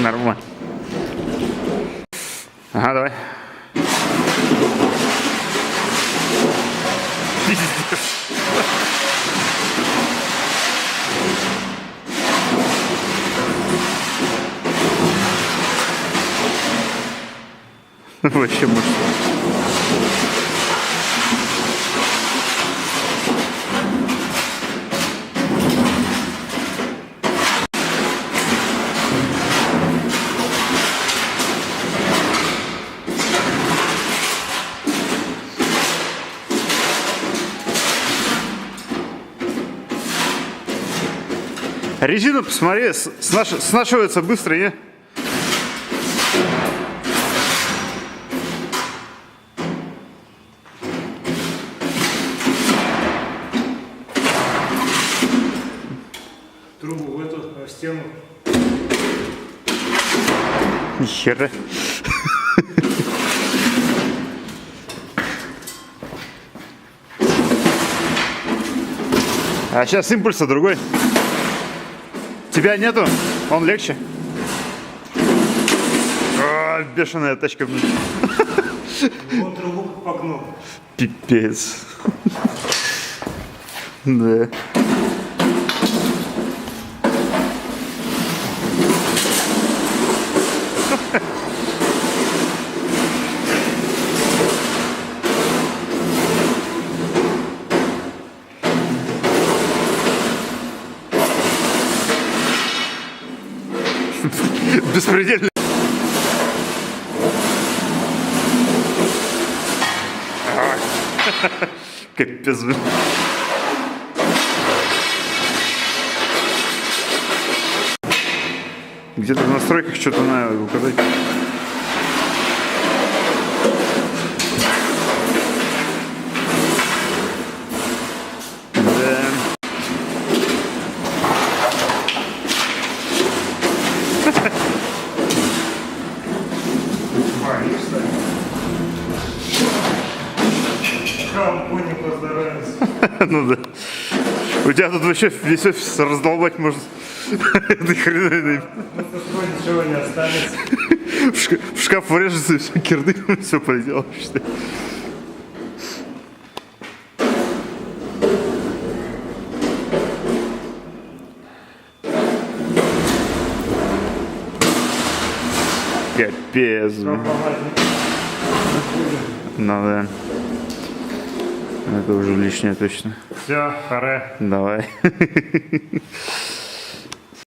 Нормально. Ага, давай. Вообще мощно. Резина, посмотри, снашивается быстро, не? Трубу в эту в стену. Нихера. А сейчас импульса другой. Тебя нету? Он легче. О, бешеная тачка. Вот трубу погнул. Пипец. Да. Беспредельно. Капец, блин. Где-то в настройках что-то надо указать. Шампунь поздоровится. Ну да. У тебя тут вообще весь офис раздолбать можно. Этой хреновиной. Ничего не останется. В шкаф врежется и все, кирды, все полетело. Капец. Ну да. Это уже лишнее точно. Все, харе. Давай.